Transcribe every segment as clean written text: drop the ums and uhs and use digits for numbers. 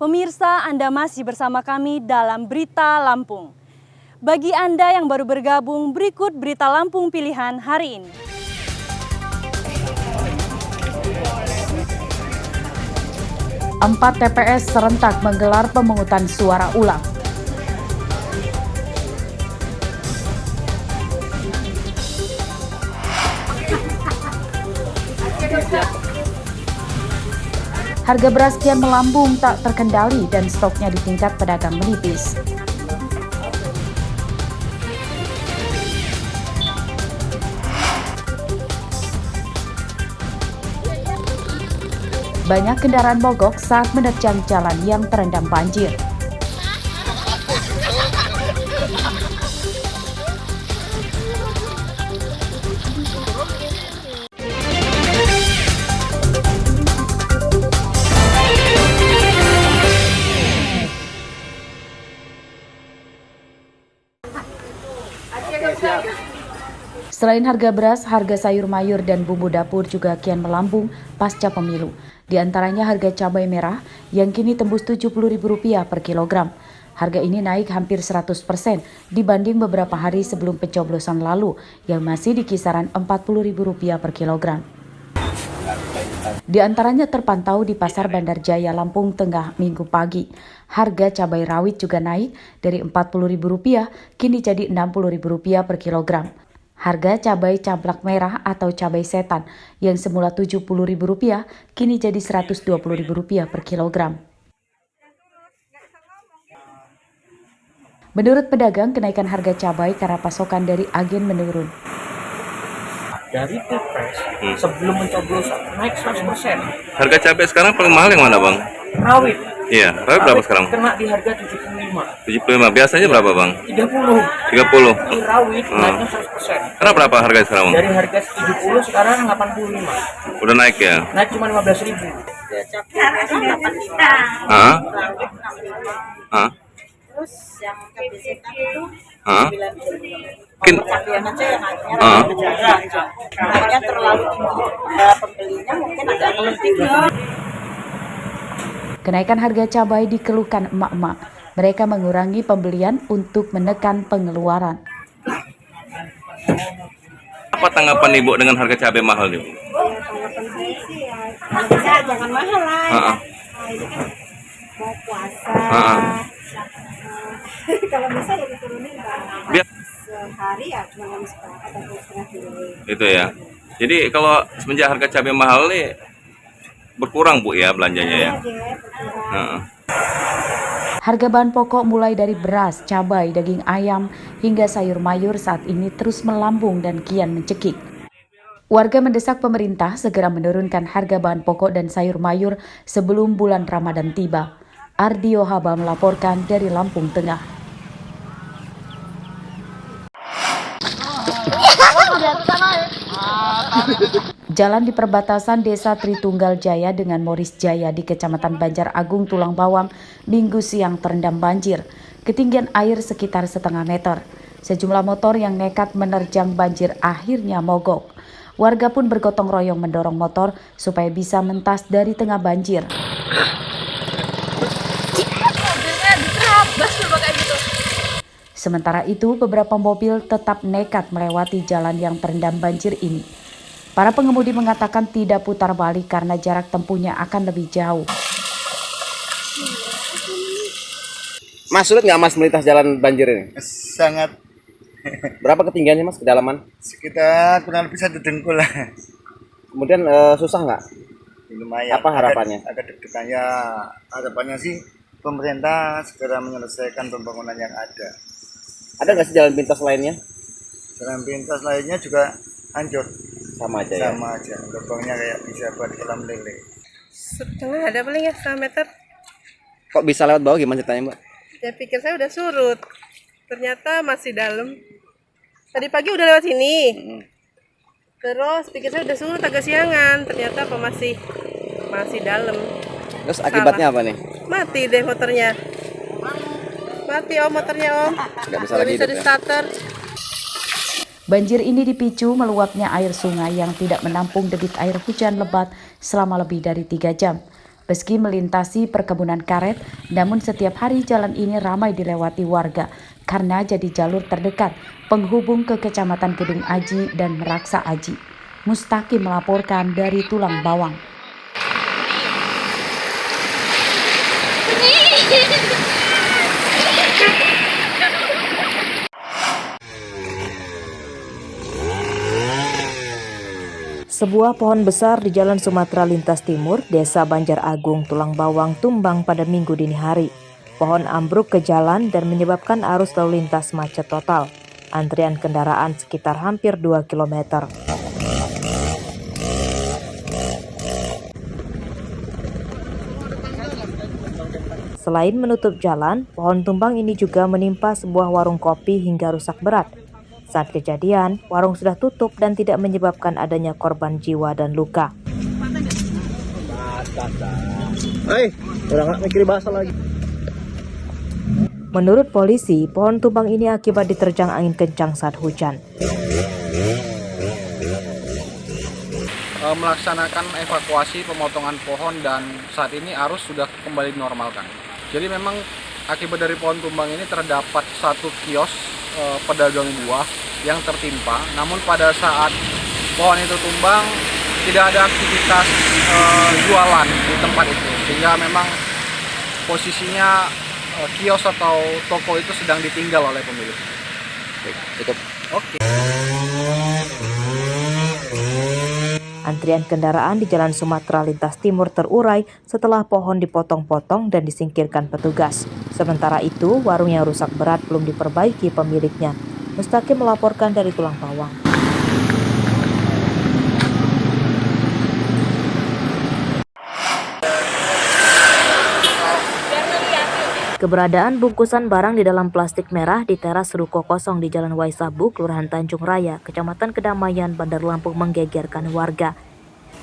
Pemirsa, Anda masih bersama kami dalam Berita Lampung. Bagi Anda yang baru bergabung, berikut Berita Lampung pilihan hari ini. Empat TPS serentak menggelar pemungutan suara ulang. Harga beras kian melambung tak terkendali dan stoknya di tingkat pedagang menipis. Banyak kendaraan mogok saat menerjang jalan yang terendam banjir. Selain harga beras, harga sayur mayur dan bumbu dapur juga kian melambung pasca pemilu. Di antaranya harga cabai merah yang kini tembus Rp70.000 per kilogram. Harga ini naik hampir 100% dibanding beberapa hari sebelum pencoblosan lalu yang masih di kisaran Rp40.000 per kilogram. Di antaranya terpantau di Pasar Bandar Jaya, Lampung Tengah Minggu pagi. Harga cabai rawit juga naik dari Rp40.000 kini jadi Rp60.000 per kilogram. Harga cabai camplak merah atau cabai setan yang semula Rp70.000 kini jadi Rp120.000 per kilogram. Menurut pedagang, kenaikan harga cabai karena pasokan dari agen menurun. Dari Pilpres sebelum mencoblosan naik 100%. Harga cabai sekarang paling mahal yang mana, Bang? Rawit. Iya, rawit berapa sekarang? Kena di harga 75. 75. Biasanya berapa, Bang? 30. 30. Di rawit naiknya 100%. Karena berapa harga sekarang, Bang? Dari harga 70 sekarang 85. Udah naik ya? Naik cuma 15.000. Hah? Hah? Terus yang cabai setan itu Hah? 90. Mungkin Cabean aja yang naiknya terlalu tinggi. Pembelinya mungkin agak tinggi. Kenaikan harga cabai dikeluhkan emak-emak. Mereka mengurangi pembelian untuk menekan pengeluaran. apa tanggapan Ibu dengan harga cabai mahal nih, Bu? Tanggapan saya sih ya, kalau bisa jangan mahal lah. Ya. Nah, ini kan mau puasa. Kalau bisa ya diturunin Biar sehari ya cuma yang seperempat atau setengah kilo. itu ya. Jadi kalau semenjak harga cabai mahal nih berkurang, Bu, ya belanjanya ya. Heeh. Harga bahan pokok mulai dari beras, cabai, daging ayam, hingga sayur mayur saat ini terus melambung dan kian mencekik. Warga mendesak pemerintah segera menurunkan harga bahan pokok dan sayur mayur sebelum bulan Ramadan tiba. Ardio Haba melaporkan dari Lampung Tengah. Jalan di perbatasan Desa Tritunggal Jaya dengan Moris Jaya di Kecamatan Banjar Agung Tulang Bawang Minggu siang terendam banjir. Ketinggian air sekitar setengah meter. Sejumlah motor yang nekat menerjang banjir akhirnya mogok. Warga pun bergotong royong mendorong motor supaya bisa mentas dari tengah banjir. Sementara itu, beberapa mobil tetap nekat melewati jalan yang terendam banjir ini. Para pengemudi mengatakan tidak putar balik karena jarak tempuhnya akan lebih jauh. Mas, sulit nggak Mas melintas jalan banjir ini? Sangat. Berapa ketinggiannya Mas, kedalaman? Sekitar kurang lebih 1 dengkul lah. Kemudian susah nggak? Lumayan. Apa harapannya? Agak deg-degan ya. Harapannya sih pemerintah segera menyelesaikan pembangunan yang ada. Ada nggak sih jalan pintas lainnya? Jalan pintas lainnya juga hancur. Sama aja ya? Sama aja. Lubangnya kayak bisa buat kolam lele. Setengah ada paling ya, 1 meter. Kok bisa lewat bawah, gimana ceritanya Mbak? Ya pikir saya udah surut. Ternyata masih dalam. Tadi pagi udah lewat sini. Terus pikir saya udah surut agak siangan. Ternyata apa masih dalam. Terus akibatnya apa nih? Mati deh motornya. Mati om motornya om. Nggak bisa lagi bisa hidup di ya? starter. Banjir ini dipicu meluapnya air sungai yang tidak menampung debit air hujan lebat selama lebih dari 3 jam. Meski melintasi perkebunan karet, namun setiap hari jalan ini ramai dilewati warga karena jadi jalur terdekat penghubung ke Kecamatan Kedung Aji dan Meraksa Aji. Mustaqim melaporkan dari Tulang Bawang. Sebuah pohon besar di Jalan Sumatera Lintas Timur, Desa Banjar Agung, Tulang Bawang tumbang pada Minggu dini hari. Pohon ambruk ke jalan dan menyebabkan arus lalu lintas macet total. Antrian kendaraan sekitar hampir 2 km. Selain menutup jalan, pohon tumbang ini juga menimpa sebuah warung kopi hingga rusak berat. Saat kejadian, warung sudah tutup dan tidak menyebabkan adanya korban jiwa dan luka. Menurut polisi, pohon tumbang ini akibat diterjang angin kencang saat hujan. Melaksanakan evakuasi pemotongan pohon dan saat ini arus sudah kembali dinormalkan. Jadi memang akibat dari pohon tumbang ini terdapat satu kios pedagang buah yang tertimpa, namun pada saat pohon itu tumbang tidak ada aktivitas jualan di tempat itu, sehingga memang posisinya kios atau toko itu sedang ditinggal oleh pemilik. Cukup. Oke. Antrian kendaraan di Jalan Sumatera Lintas Timur terurai setelah pohon dipotong-potong dan disingkirkan petugas. Sementara itu, warung yang rusak berat belum diperbaiki pemiliknya. Mustaqim melaporkan dari Tulang Bawang. Keberadaan bungkusan barang di dalam plastik merah di teras ruko kosong di Jalan Waisabu, Kelurahan Tanjung Raya, Kecamatan Kedamaian, Bandar Lampung menggegerkan warga.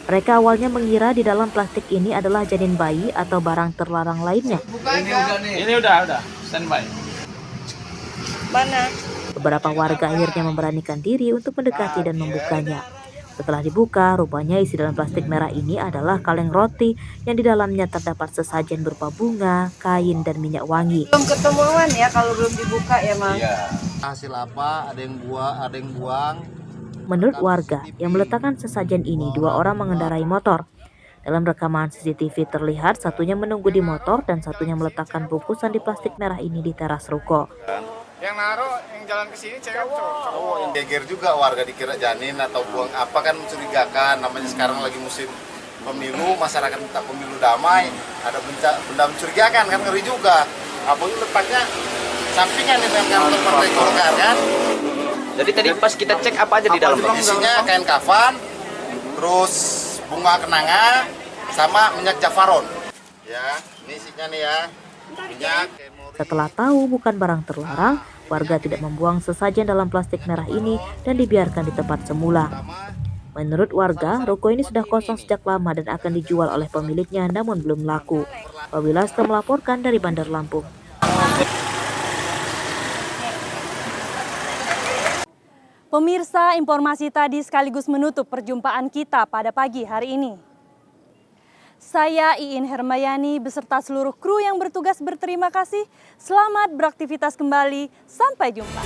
Mereka awalnya mengira di dalam plastik ini adalah janin bayi atau barang terlarang lainnya. Ini udah standby. Mana? Beberapa warga akhirnya memberanikan diri untuk mendekati dan membukanya. Setelah dibuka, rupanya isi dalam plastik merah ini adalah kaleng roti yang di dalamnya terdapat sesajen berupa bunga, kain, dan minyak wangi. Belum ketemuan ya kalau belum dibuka ya, Mang. Hasil apa? Ada yang buang. Menurut warga, yang meletakkan sesajen ini 2 orang mengendarai motor. Dalam rekaman CCTV terlihat satunya menunggu di motor dan satunya meletakkan bungkusan di plastik merah ini di teras ruko. Yang naruh, yang jalan ke sini cewek cowok. Yang geger juga warga dikira janin atau buang apa kan mencurigakan. Namanya sekarang lagi musim pemilu, masyarakat minta pemilu damai. Ada benda mencurigakan kan, ngeri juga. Apalagi letaknya sampingan dengan kantor Partai Golkar kan. Jadi tadi pas kita cek apa aja di dalam? Isinya kain kafan, terus bunga kenanga, sama minyak jafaron. Ya, ini isinya nih ya. Minyak. Setelah tahu bukan barang terlarang, warga tidak membuang sesajen dalam plastik merah ini dan dibiarkan di tempat semula. Menurut warga, ruko ini sudah kosong sejak lama dan akan dijual oleh pemiliknya namun belum laku. Wabila melaporkan dari Bandar Lampung. Pemirsa, informasi tadi sekaligus menutup perjumpaan kita pada pagi hari ini. Saya Iin Hermayani beserta seluruh kru yang bertugas berterima kasih. Selamat beraktivitas kembali. Sampai jumpa.